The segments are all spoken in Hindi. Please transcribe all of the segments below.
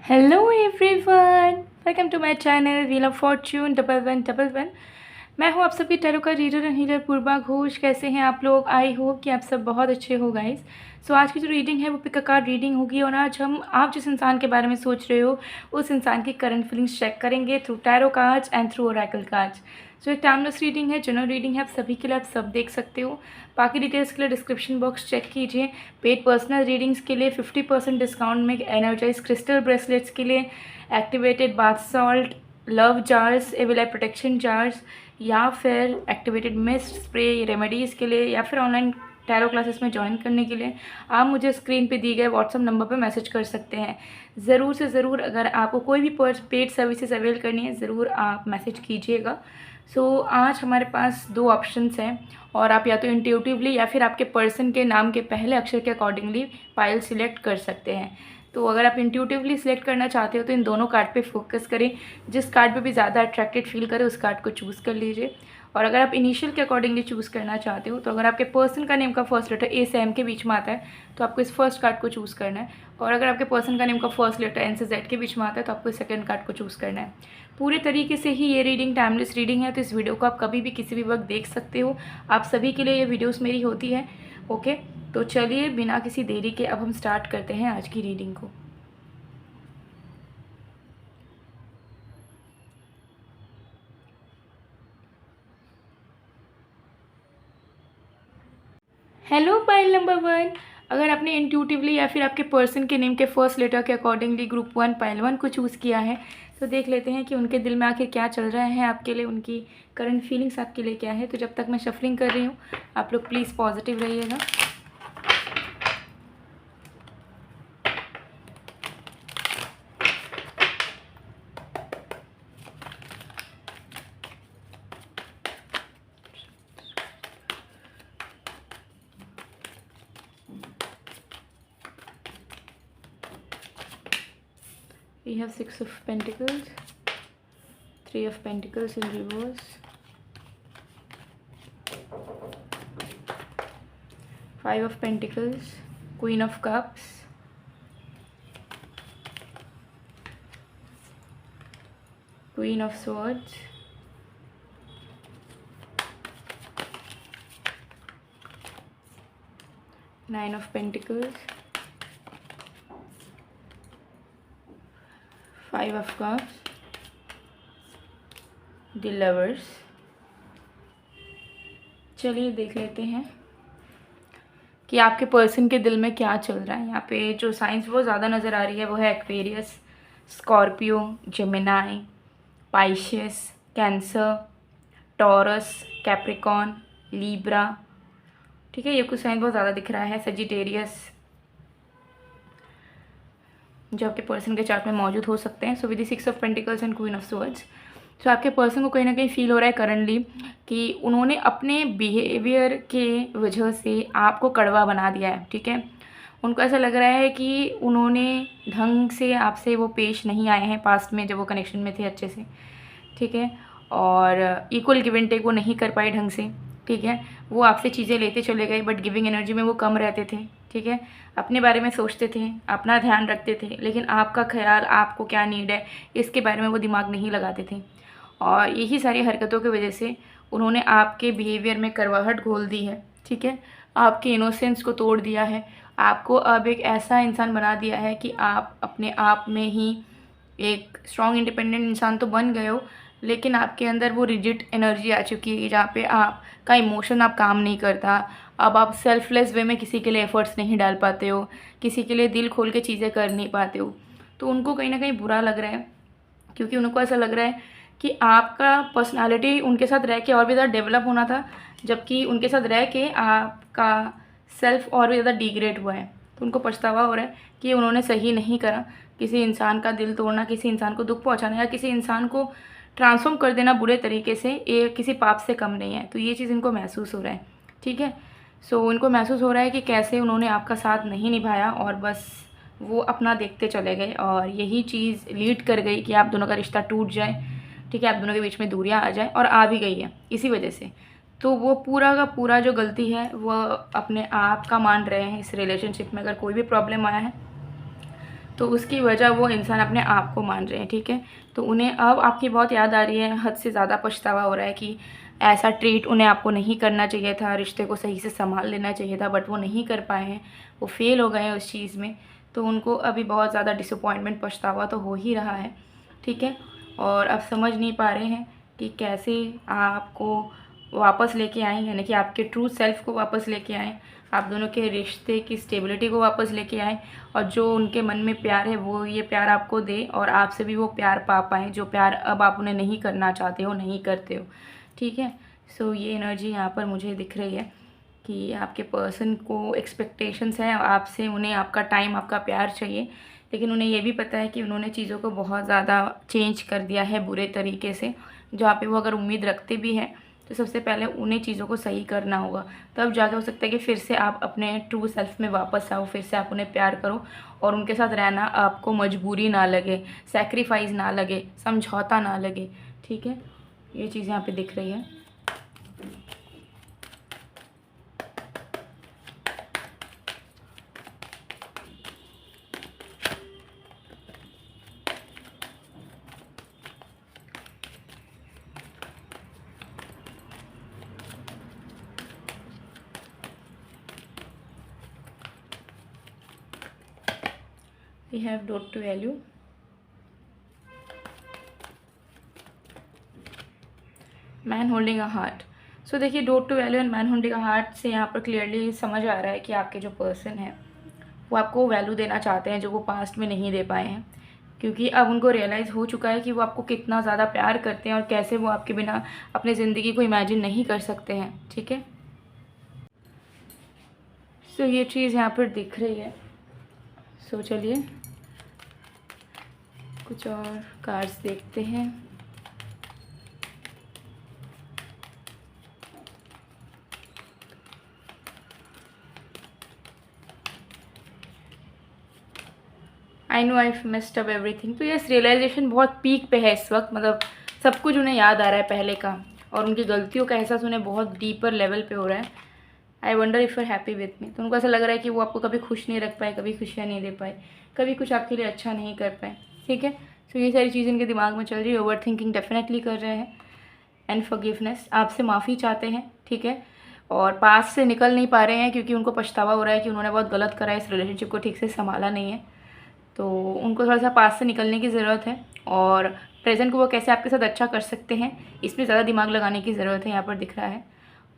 Hello everyone, welcome to my channel wheel of fortune 1111। मैं हूँ आप सभी टैरो का reader and healer Purva Ghosh. कैसे हैं आप लोग? आई होप कि आप सब बहुत अच्छे हो गाइस। सो आज की जो रीडिंग है वो पिक अ कार्ड रीडिंग होगी और आज हम आप जिस इंसान के बारे में सोच रहे हो उस इंसान की करंट फीलिंग्स चेक करेंगे through tarot cards and through oracle cards. So एक टाइमलेस रीडिंग है, जनरल रीडिंग है, आप सभी के लिए, आप सब देख सकते हो। बाकी डिटेल्स के लिए डिस्क्रिप्शन बॉक्स चेक कीजिए। पेड पर्सनल रीडिंग्स के लिए 50% डिस्काउंट में एनर्जाइज क्रिस्टल ब्रेसलेट्स के लिए, activated bath salt, love jars, evil eye protection jars, या फिर एक्टिवेटेड मिस्ट स्प्रे रेमेडीज़ के लिए, या फिर ऑनलाइन टैरो क्लासेस में ज्वाइन करने के लिए आप मुझे स्क्रीन पे दिए गए व्हाट्सअप नंबर पे मैसेज कर सकते हैं। ज़रूर से ज़रूर अगर आपको कोई भी पेड सर्विसेज अवेल करनी है ज़रूर आप मैसेज कीजिएगा। आज हमारे पास दो ऑप्शंस हैं और आप या तो इंट्यूटिवली या फिर आपके पर्सन के नाम के पहले अक्षर के अकॉर्डिंगली पाइल सिलेक्ट कर सकते हैं। तो अगर आप इंट्यूटिवली सिलेक्ट करना चाहते हो तो इन दोनों कार्ड पे फोकस करें, जिस कार्ड पे भी ज़्यादा अट्रैक्टेड फील करे उस कार्ड को चूज़ कर लीजिए। और अगर आप इनिशियल के अकॉर्डिंगली चूज़ करना चाहते हो तो अगर आपके पर्सन का नेम का फर्स्ट लेटर ए से एम के बीच में आता है तो आपको इस फर्स्ट कार्ड को चूज़ करना है, और अगर आपके पर्सन का नेम का फर्स्ट लेटर एन से जेड के बीच में आता है तो आपको सेकंड कार्ड को चूज़ करना है। पूरे तरीके से ही ये रीडिंग टाइमलेस रीडिंग है, तो इस वीडियो को आप कभी भी किसी भी वक्त देख सकते हो। आप सभी के लिए ये वीडियोस मेरी होती है। ओके, तो चलिए बिना किसी देरी के अब हम स्टार्ट करते हैं आज की रीडिंग को। हेलो पाइल नंबर 1, अगर आपने इंट्यूटिवली या फिर आपके पर्सन के नेम के फर्स्ट लेटर के अकॉर्डिंगली ग्रुप 1 पाइल 1 को चूज़ किया है तो देख लेते हैं कि उनके दिल में आखिर क्या चल रहा है आपके लिए, उनकी करंट फीलिंग्स आपके लिए क्या है। तो जब तक मैं शफलिंग कर रही हूँ आप लोग प्लीज़ पॉजिटिव रहिएगा। We have 6 of Pentacles, 3 of Pentacles in reverse, 5 of Pentacles, Queen of Cups, Queen of Swords, Nine of Pentacles, 5 of Cups, The Lovers। चलिए देख लेते हैं कि आपके पर्सन के दिल में क्या चल रहा है। यहाँ पे जो साइंस वो ज़्यादा नज़र आ रही है वो है Aquarius, Scorpio, Gemini, Pisces, Cancer, Taurus, Capricorn, Libra. ठीक है, ये कुछ साइन बहुत ज़्यादा दिख रहा है। सजिटेरियस जो आपके पर्सन के चार्ट में मौजूद हो सकते हैं। So with the 6 of pentacles and queen of swords, so आपके पर्सन को कहीं ना कहीं फील हो रहा है करंटली कि उन्होंने अपने बिहेवियर के वजह से आपको कड़वा बना दिया है। ठीक है, उनको ऐसा लग रहा है कि उन्होंने ढंग से आपसे वो पेश नहीं आए हैं पास्ट में जब वो कनेक्शन में थे अच्छे से। ठीक है, और इक्वल गिव एंड टेक वो नहीं कर पाए ढंग से। ठीक है, वो आपसे चीज़ें लेते चले गए बट गिविंग एनर्जी में वो कम रहते थे। ठीक है, अपने बारे में सोचते थे, अपना ध्यान रखते थे, लेकिन आपका ख्याल, आपको क्या नीड है इसके बारे में वो दिमाग नहीं लगाते थे। और यही सारी हरकतों की वजह से उन्होंने आपके बिहेवियर में करवाहट घोल दी है। ठीक है, आपके इनोसेंस को तोड़ दिया है, आपको अब एक ऐसा इंसान बना दिया है कि आप अपने आप में ही एक स्ट्रॉन्ग इंडिपेंडेंट इंसान तो बन गए हो, लेकिन आपके अंदर वो रिजिड एनर्जी आ चुकी है जहाँ पे आपका इमोशन आप काम नहीं करता। अब आप सेल्फलेस वे में किसी के लिए एफर्ट्स नहीं डाल पाते हो, किसी के लिए दिल खोल के चीज़ें कर नहीं पाते हो। तो उनको कहीं ना कहीं बुरा लग रहा है, क्योंकि उनको ऐसा लग रहा है कि आपका पर्सनालिटी उनके साथ रह के और भी ज़्यादा डेवलप होना था, जबकि उनके साथ रह के आपका सेल्फ और भी ज़्यादा डिग्रेड हुआ है। तो उनको पछतावा हो रहा है कि उन्होंने सही नहीं करा। किसी इंसान का दिल तोड़ना, किसी इंसान को दुख पहुंचाना या किसी इंसान को ट्रांसफॉर्म कर देना बुरे तरीके से, ये किसी पाप से कम नहीं है। तो ये चीज़ इनको महसूस हो रहा है। ठीक है, सो इनको महसूस हो रहा है कि कैसे उन्होंने आपका साथ नहीं निभाया और बस वो अपना देखते चले गए, और यही चीज़ लीड कर गई कि आप दोनों का रिश्ता टूट जाए। ठीक है, आप दोनों के बीच में दूरियां आ जाए, और आ भी गई है इसी वजह से। तो वो पूरा का पूरा जो गलती है वो अपने आप का मान रहे हैं इस रिलेशनशिप में। अगर कोई भी प्रॉब्लम आया है तो उसकी वजह वो इंसान अपने आप को मान रहे हैं, ठीक है। तो उन्हें अब आपकी बहुत याद आ रही है, हद से ज़्यादा पछतावा हो रहा है कि ऐसा ट्रीट उन्हें आपको नहीं करना चाहिए था, रिश्ते को सही से संभाल लेना चाहिए था, बट वो नहीं कर पाए हैं, वो फेल हो गए हैं उस चीज़ में। तो उनको अभी बहुत ज़्यादा डिसअपॉइंटमेंट, पछतावा तो हो ही रहा है, ठीक है। और अब समझ नहीं पा रहे हैं कि कैसे आपको वापस लेके आएँ, यानी कि आपके ट्रू सेल्फ को वापस लेके आएँ, आप दोनों के रिश्ते की स्टेबिलिटी को वापस लेके आएँ, और जो उनके मन में प्यार है वो ये प्यार आपको दे, और आपसे भी वो प्यार पा पाएँ जो प्यार अब आप उन्हें नहीं करना चाहते हो, नहीं करते हो, ठीक है। सो ये एनर्जी यहाँ पर मुझे दिख रही है कि आपके पर्सन को एक्सपेक्टेशंस हैं आपसे, उन्हें आपका टाइम, आपका प्यार चाहिए, लेकिन उन्हें ये भी पता है कि उन्होंने चीज़ों को बहुत ज़्यादा चेंज कर दिया है बुरे तरीके से। जहाँ पे वो अगर उम्मीद रखते भी हैं तो सबसे पहले उन्हें चीज़ों को सही करना होगा, तब जाके हो सकता है कि फिर से आप अपने ट्रू सेल्फ में वापस आओ, फिर से आप उन्हें प्यार करो और उनके साथ रहना आपको मजबूरी ना लगे, सैक्रिफाइस ना लगे, समझौता ना लगे, ठीक है। ये चीज़ यहाँ पे दिख रही है। We have dot to value, man holding a heart. So देखिए, dot to value and man holding a heart से यहाँ पर क्लियरली समझ आ रहा है कि आपके जो पर्सन है वो आपको वैल्यू देना चाहते हैं जो वो पास्ट में नहीं दे पाए हैं, क्योंकि अब उनको रियलाइज़ हो चुका है कि वो आपको कितना ज़्यादा प्यार करते हैं और कैसे वो आपके बिना अपनी ज़िंदगी को इमेजिन नहीं कर सकते हैं, ठीक है। सो ये चीज़ यहाँ पर दिख रही है। सो चलिए कुछ और कार्ड्स देखते हैं। I know I missed up everything. तो यस, रियलाइजेशन बहुत पीक पे है इस वक्त, मतलब सब कुछ उन्हें याद आ रहा है पहले का, और उनकी गलतियों का एहसास उन्हें बहुत डीपर लेवल पे हो रहा है। I wonder if you happy with me. तो उनको ऐसा लग रहा है कि वो आपको कभी खुश नहीं रख पाए, कभी खुशियाँ नहीं दे पाए, कभी कुछ आपके लिए अच्छा नहीं कर पाए, ठीक है। सो ये सारी चीज़ें इनके दिमाग में चल रही है। ओवर थिंकिंग डेफिनेटली कर रहे हैं, एंड फॉरगिवनेस, आपसे माफ़ी चाहते हैं, ठीक है। और पास से निकल नहीं पा रहे हैं क्योंकि उनको पछतावा हो रहा है कि उन्होंने बहुत गलत करा है, इस रिलेशनशिप को ठीक से संभाला नहीं है। तो उनको थोड़ा सा पास से निकलने की ज़रूरत है, और प्रेजेंट को वो कैसे आपके साथ अच्छा कर सकते हैं इसमें ज़्यादा दिमाग लगाने की ज़रूरत है, यहाँ पर दिख रहा है।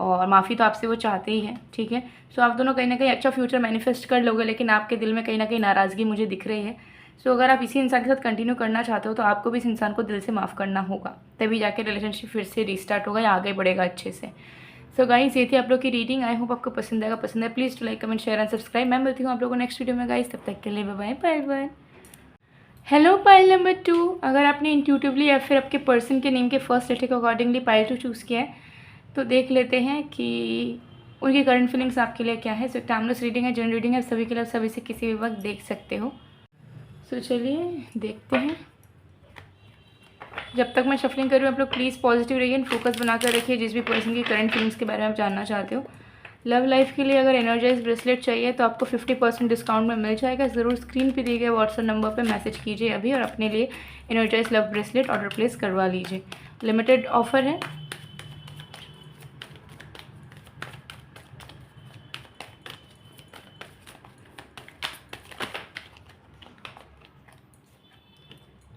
और माफ़ी तो आपसे वो चाहते ही हैं, ठीक है। सो आप दोनों कहीं ना कहीं अच्छा फ्यूचर मैनिफेस्ट कर लोगे, लेकिन आपके दिल में कहीं ना कहीं नाराज़गी मुझे दिख रही है। सो अगर आप इसी इंसान के साथ कंटिन्यू करना चाहते हो तो आपको भी इस इंसान को दिल से माफ़ करना होगा, तभी जाके रिलेशनशिप फिर से रीस्टार्ट होगा या आगे बढ़ेगा अच्छे से। सो गाइस, ये थी आप लोग की रीडिंग। आई होप आपको पसंद आएगा। पसंद है please to like, comment, share and subscribe. मैं मिलती हूँ आप लोगों को नेक्स्ट वीडियो में गाइस, तब तक के लिए bye bye bye. Hello pile number 2, अगर आपने इंट्यूटिवली या फिर आपके पर्सन के नेम के फर्स्ट लेटर के अकॉर्डिंगली पाइल 2 चूज़ किया है तो देख लेते हैं कि उनकी करंट फीलिंग्स आपके लिए क्या है। सो टाइमलेस रीडिंग है, जनरल रीडिंग है, सभी के लिए, सभी से किसी भी वक्त देख सकते हो। सो चलिए देखते हैं। जब तक मैं शफलिंग कर रही हूँ आप लोग प्लीज़ पॉजिटिव रहिए, फोकस बनाकर रखिए जिस भी पर्सन की करंट फीलिंग्स के बारे में आप जानना चाहते हो। लव लाइफ के लिए अगर एनर्जाइज ब्रेसलेट चाहिए तो आपको 50% डिस्काउंट में मिल जाएगा। ज़रूर स्क्रीन पे दिए गए व्हाट्सएप नंबर पे मैसेज कीजिए अभी और अपने लिए energize love bracelet order place करवा लीजिए। लिमिटेड ऑफर है।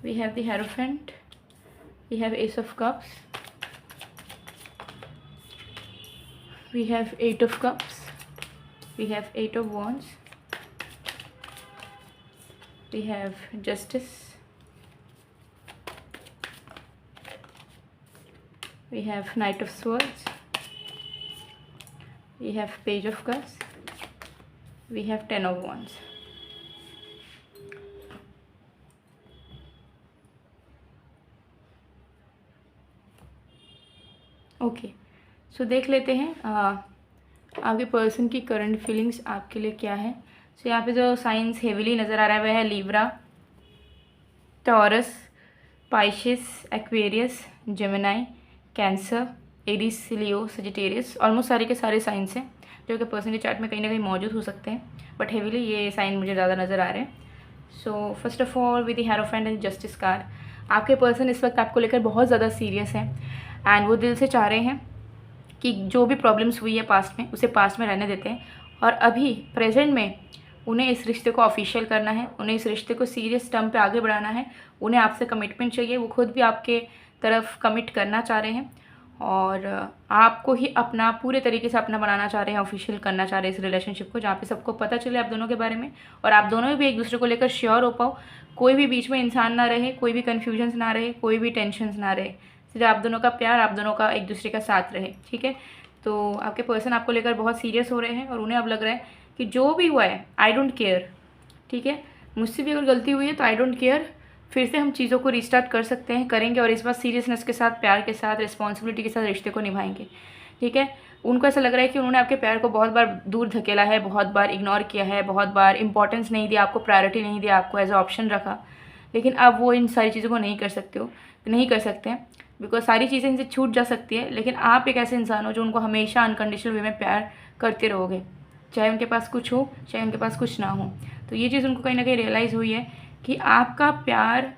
We have the Hierophant, we have Ace of Cups, we have 8 of Cups, we have 8 of Wands, we have Justice, we have Knight of Swords, we have Page of Cups, we have 10 of Wands. Okay, सो देख लेते हैं आपके पर्सन की करंट फीलिंग्स आपके लिए क्या है। सो यहाँ पे जो साइंस हेवीली नज़र आ रहा है वह है Libra, Taurus, Pisces, Aquarius, Gemini, Cancer, Aries, Leo, Sagittarius. Almost सारे के सारे साइंस हैं जो कि पर्सन के चार्ट में कहीं ना कहीं मौजूद हो सकते हैं, बट हेवीली ये साइन मुझे ज़्यादा नज़र आ रहे हैं। So first of all with the hierophant and justice card, आपके पर्सन इस वक्त आपको लेकर बहुत ज़्यादा सीरियस है एंड वो दिल से चाह रहे हैं कि जो भी प्रॉब्लम्स हुई है पास्ट में, उसे पास्ट में रहने देते हैं और अभी प्रेजेंट में उन्हें इस रिश्ते को ऑफिशियल करना है, उन्हें इस रिश्ते को सीरियस टर्म पे आगे बढ़ाना है, उन्हें आपसे कमिटमेंट चाहिए, वो खुद भी आपके तरफ कमिट करना चाह रहे हैं और आपको ही अपना पूरे तरीके से अपना बनाना चाह रहे हैं, ऑफिशियल करना चाह रहे हैं इस रिलेशनशिप को, जहाँ पे सबको पता चले आप दोनों के बारे में और आप दोनों भी एक दूसरे को लेकर श्योर हो पाओ, कोई भी बीच में इंसान ना रहे, कोई भी कन्फ्यूजन्स ना रहे, कोई भी टेंशन ना रहे, सिर्फ आप दोनों का प्यार, आप दोनों का एक दूसरे का साथ रहे। ठीक है, तो आपके पर्सन आपको लेकर बहुत सीरियस हो रहे हैं और उन्हें अब लग रहा है कि जो भी हुआ है आई डोंट केयर। ठीक है, मुझसे भी अगर गलती हुई है तो आई डोंट केयर, फिर से हम चीज़ों को रिस्टार्ट कर सकते हैं, करेंगे और इस बार सीरियसनेस के साथ, प्यार के साथ, रिस्पॉन्सिबिलिटी के साथ रिश्ते को निभाएंगे। ठीक है, उनको ऐसा लग रहा है कि उन्होंने आपके प्यार को बहुत बार दूर धकेला है, बहुत बार इग्नोर किया है, बहुत बार इंपॉर्टेंस नहीं दिया, आपको प्रायोरिटी नहीं दिया, आपको एज अ ऑप्शन रखा, लेकिन अब वो इन सारी चीज़ों को नहीं कर सकते हैं बिकॉज सारी चीज़ें इनसे छूट जा सकती है, लेकिन आप एक ऐसे इंसान हो जो उनको हमेशा अनकंडीशनल वे में प्यार करते रहोगे, चाहे उनके पास कुछ हो, चाहे उनके पास कुछ ना हो। तो ये चीज़ उनको कहीं ना कहीं रियलाइज़ हुई है कि आपका प्यार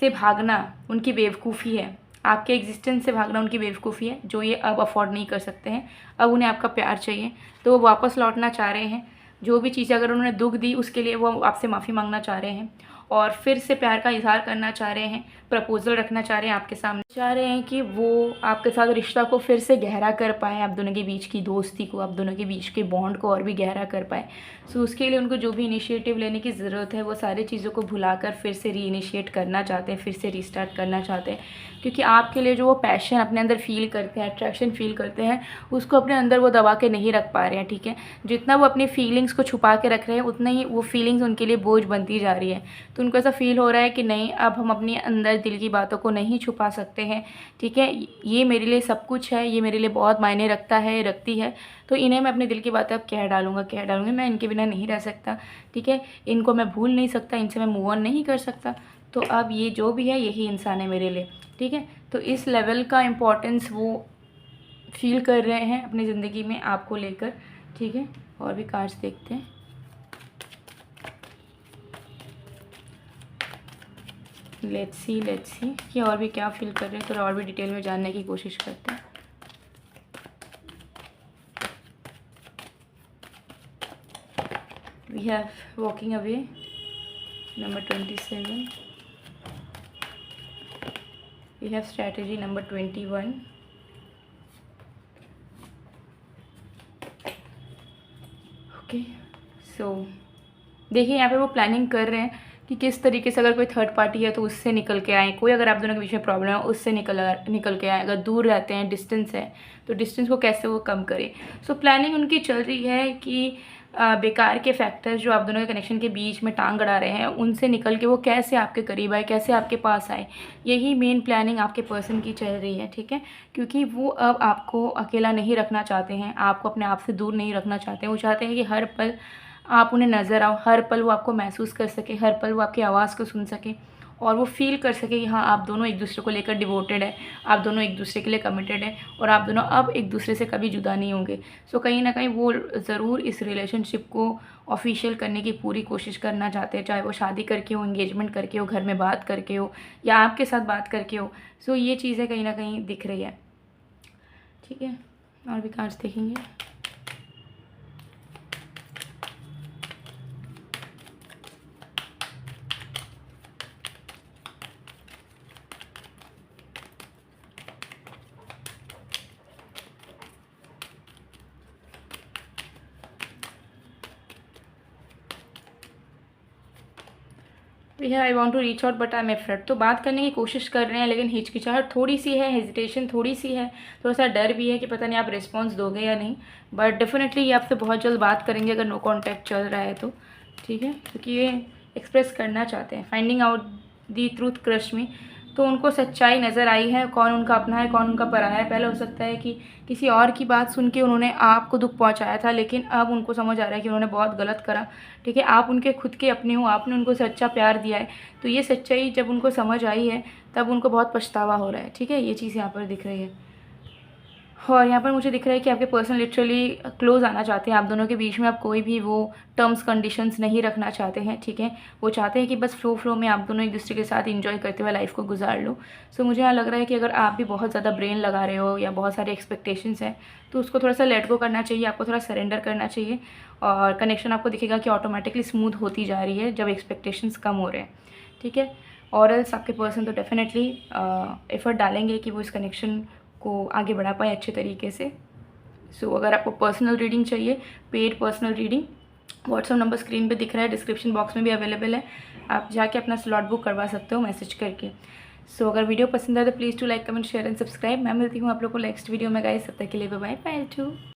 से भागना उनकी बेवकूफ़ी है, आपके एग्जिस्टेंस से भागना उनकी बेवकूफ़ी है, जो ये अब अफोर्ड नहीं कर सकते हैं। अब उन्हें आपका प्यार चाहिए, तो वो वापस लौटना चाह रहे हैं। जो भी चीज़ें अगर उन्होंने दुख दी उसके लिए वो आपसे माफ़ी मांगना चाह रहे हैं और फिर से प्यार का इजहार करना चाह रहे हैं, प्रपोजल रखना चाह रहे हैं आपके सामने, चाह रहे हैं कि वो आपके साथ रिश्ता को फिर से गहरा कर पाए, आप दोनों के बीच की दोस्ती को, आप दोनों के बीच के बॉन्ड को और भी गहरा कर पाए। सो उसके लिए उनको जो भी इनिशिएटिव लेने की ज़रूरत है वो सारी चीज़ों को भुलाकर फिर से रीइनिशिएट करना चाहते हैं, फिर से रीस्टार्ट करना चाहते हैं, क्योंकि आपके लिए जो वो पैशन अपने अंदर फील करते हैं, अट्रैक्शन फील करते हैं, उसको अपने अंदर वो दबा के नहीं रख पा रहे हैं। ठीक है, जितना वो अपनी फीलिंग्स को छुपा के रख रहे हैं उतना ही वो फीलिंग्स उनके लिए बोझ बनती जा रही है। तो उनको ऐसा फील हो रहा है कि नहीं, अब हम अपने अंदर दिल की बातों को नहीं छुपा सकते हैं। ठीक है, ये मेरे लिए सब कुछ है, ये मेरे लिए बहुत मायने रखती है, तो इन्हें मैं अपने दिल की बातें अब कह डालूँगी, मैं इनके बिना नहीं रह सकता। ठीक है, इनको मैं भूल नहीं सकता, इनसे मैं मूव ऑन नहीं कर सकता, तो अब ये जो भी है यही इंसान है मेरे लिए। ठीक है, तो इस लेवल का इम्पोर्टेंस वो फील कर रहे हैं अपनी ज़िंदगी में आपको लेकर। ठीक है, और भी कार्ड्स देखते हैं। लेट्स सी कि और भी क्या फील कर रहे हैं, थोड़ा और भी डिटेल में जानने की कोशिश करते हैं। We have walking away number 27, we have strategy number 21, okay. So देखिए यहाँ पे वो प्लानिंग कर रहे हैं कि किस तरीके से, अगर कोई थर्ड पार्टी है तो उससे निकल के आएँ, कोई अगर आप दोनों के बीच में प्रॉब्लम है उससे निकल के आएँ, अगर दूर रहते हैं, डिस्टेंस है तो डिस्टेंस को कैसे वो कम करें। सो प्लानिंग उनकी चल रही है कि बेकार के फैक्टर्स जो आप दोनों के कनेक्शन के बीच में टांग अड़ा रहे हैं उनसे निकल के वो कैसे आपके करीब आए, कैसे आपके पास आए, यही मेन प्लानिंग आपके पर्सन की चल रही है। ठीक है, क्योंकि वो अब आपको अकेला नहीं रखना चाहते हैं, आपको अपने आप से दूर नहीं रखना चाहते हैं, वो चाहते हैं कि हर पल आप उन्हें नज़र आओ, हर पल वो आपको महसूस कर सके, हर पल वो आपकी आवाज़ को सुन सके और वो फील कर सके कि हाँ, आप दोनों एक दूसरे को लेकर डिवोटेड है, आप दोनों एक दूसरे के लिए कमिटेड है और आप दोनों अब एक दूसरे से कभी जुदा नहीं होंगे। सो कहीं ना कहीं वो ज़रूर इस रिलेशनशिप को ऑफिशियल करने की पूरी कोशिश करना चाहते हैं, चाहे वो शादी करके हो, एंगेजमेंट करके हो, घर में बात करके हो या आपके साथ बात करके हो। सो ये चीज़ें कहीं ना कहीं दिख रही है। ठीक है, और भी कार्ड्स देखेंगे। भैया I want to reach out but I am afraid, तो बात करने की कोशिश कर रहे हैं लेकिन हिचकिचाहट थोड़ी सी है, हेजिटेशन थोड़ी सी है, थोड़ा सा डर भी है कि पता नहीं आप रिस्पॉन्स दोगे या नहीं, बट डेफिनेटली ये आपसे बहुत जल्द बात करेंगे अगर नो कॉन्टैक्ट चल रहा है तो। ठीक है, क्योंकि ये एक्सप्रेस करना चाहते हैं, finding out the truth crush में, तो उनको सच्चाई नज़र आई है, कौन उनका अपना है कौन उनका पराया है। पहले हो सकता है कि किसी और की बात सुन के उन्होंने आपको दुख पहुंचाया था, लेकिन अब उनको समझ आ रहा है कि उन्होंने बहुत गलत करा। ठीक है, आप उनके खुद के अपने हो, आपने उनको सच्चा प्यार दिया है, तो ये सच्चाई जब उनको समझ आई है तब उनको बहुत पछतावा हो रहा है। ठीक है, ये चीज़ यहाँ पर दिख रही है। और यहाँ पर मुझे दिख रहा है कि आपके पर्सन लिटरली क्लोज आना चाहते हैं। आप दोनों के बीच में आप कोई भी वो टर्म्स कंडीशंस नहीं रखना चाहते हैं, ठीक है। वो चाहते हैं कि बस फ्लो में आप दोनों एक दूसरे के साथ इंजॉय करते हुए लाइफ को गुजार लो। सो मुझे यहाँ लग रहा है कि अगर आप भी बहुत ज़्यादा ब्रेन लगा रहे हो या बहुत सारे एक्सपेक्टेशंस हैं तो उसको थोड़ा सा लेट गो करना चाहिए, आपको थोड़ा सरेंडर करना चाहिए। और कनेक्शन आपको दिखेगा कि ऑटोमेटिकली स्मूथ होती जा रही है जब एक्सपेक्टेशंस कम हो रहे हैं, ठीक है। और एल्स आपके पर्सन तो डेफिनेटली एफर्ट डालेंगे कि वो इस कनेक्शन को आगे बढ़ा पाए अच्छे तरीके से। सो अगर आपको पर्सनल रीडिंग चाहिए, paid personal reading, WhatsApp number screen पे दिख रहा है, डिस्क्रिप्शन बॉक्स में भी अवेलेबल है, आप जाके अपना स्लॉट बुक करवा सकते हो मैसेज करके। सो अगर वीडियो पसंद आए तो please to like, comment, share and subscribe. मैं मिलती हूँ आप लोग को नेक्स्ट वीडियो में गाइस, तब तक के लिए बाय बाय, बाय टू।